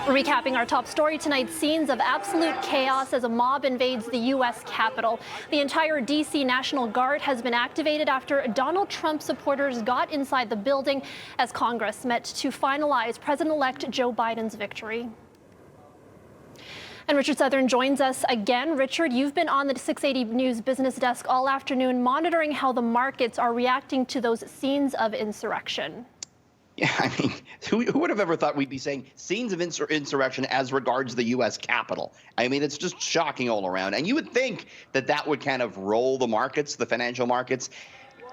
Recapping our top story tonight, scenes of absolute chaos as a mob invades the U.S. Capitol. The entire D.C. National Guard has been activated after Donald Trump supporters got inside the building as Congress met to finalize President-elect Joe Biden's victory. And Richard Southern joins us again. Richard, you've been on the 680 News business desk all afternoon, monitoring how the markets are reacting to those scenes of insurrection. Yeah, I mean, who would have ever thought we'd be saying scenes of insurrection as regards the U.S. Capitol? I mean, it's just shocking all around. And you would think that that would kind of roll the markets, the financial markets.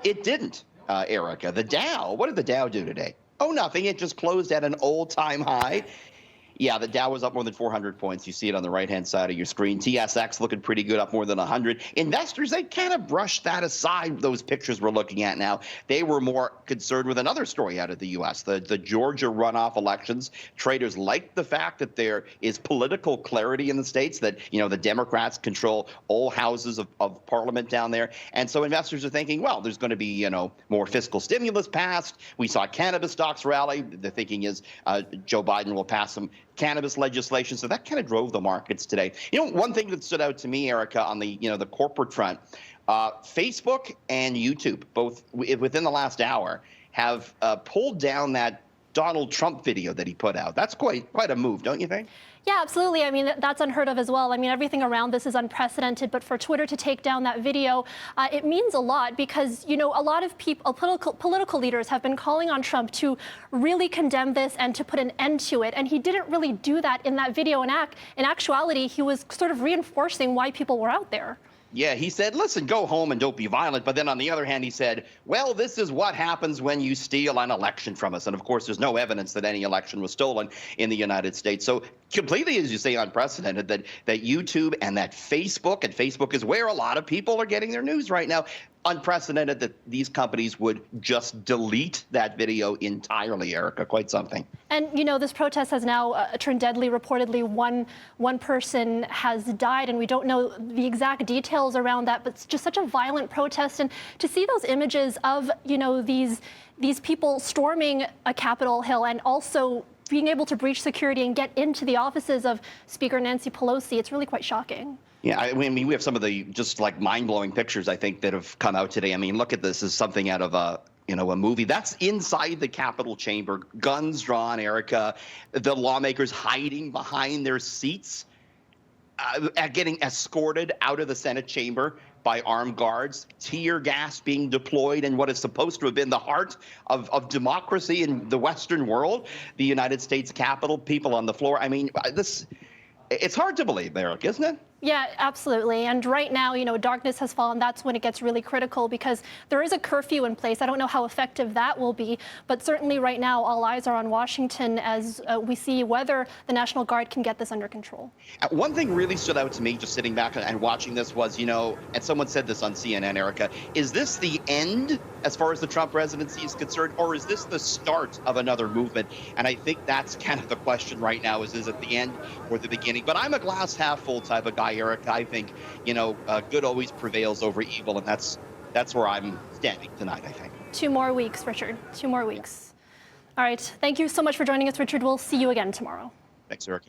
It didn't, Erica. The Dow, what did the Dow do today? Oh, nothing. It just closed at an all-time high. Yeah, the Dow was up more than 400 points. You see it on the right-hand side of your screen. TSX looking pretty good, up more than 100. Investors, they kind of brushed that aside, those pictures we're looking at now. They were more concerned with another story out of the U.S., the Georgia runoff elections. Traders like the fact that there is political clarity in the states, that, you know, the Democrats control all houses of parliament down there. And so investors are thinking, well, there's going to be, you know, more fiscal stimulus passed. We saw cannabis stocks rally. The thinking is Joe Biden will pass some cannabis legislation. So that kind of drove the markets today. You know, one thing that stood out to me, Erica, on the, the corporate front, Facebook and YouTube, both within the last hour, have pulled down that Donald Trump video that he put out. That's quite a move, don't you think? Yeah, absolutely. I mean, that's unheard of as well. I mean, everything around this is unprecedented, but for Twitter to take down that video, it means a lot because, you know, a lot of people, political leaders have been calling on Trump to really condemn this and to put an end to it. And he didn't really do that in that video. In actuality, he was sort of reinforcing why people were out there. Yeah, he said, listen, go home and don't be violent. But then on the other hand, he said, well, this is what happens when you steal an election from us. And of course, there's no evidence that any election was stolen in the United States. So completely, as you say, unprecedented that YouTube and that Facebook is where a lot of people are getting their news right now. Unprecedented that these companies would just delete that video entirely, Erica. Quite something. And, you know, this protest has now turned deadly. Reportedly, one person has died, and we don't know the exact details around that, but it's just such a violent protest. And to see those images of, you know, these people storming a Capitol Hill and also being able to breach security and get into the offices of Speaker Nancy Pelosi, it's really quite shocking. Yeah, I mean, we have some of the just like mind-blowing pictures, I think, that have come out today. I mean, look at this as something out of a movie. That's inside the Capitol chamber, guns drawn, Erica, the lawmakers hiding behind their seats, getting escorted out of the Senate chamber by armed guards, tear gas being deployed in what is supposed to have been the heart of democracy in the Western world, the United States Capitol, people on the floor. I mean, it's hard to believe, Eric, isn't it? Yeah, absolutely. And right now, you know, darkness has fallen. That's when it gets really critical because there is a curfew in place. I don't know how effective that will be, but certainly right now, all eyes are on Washington as we see whether the National Guard can get this under control. One thing really stood out to me just sitting back and watching this was, you know, and someone said this on CNN, Erica, is this the end as far as the Trump presidency is concerned, or is this the start of another movement? And I think that's kind of the question right now, is it the end or the beginning? But I'm a glass half full type of guy, Eric. I think, you know, good always prevails over evil, and that's where I'm standing tonight, I think. 2 more weeks, Richard. 2 more weeks. Yeah. All right. Thank you so much for joining us, Richard. We'll see you again tomorrow. Thanks, Eric.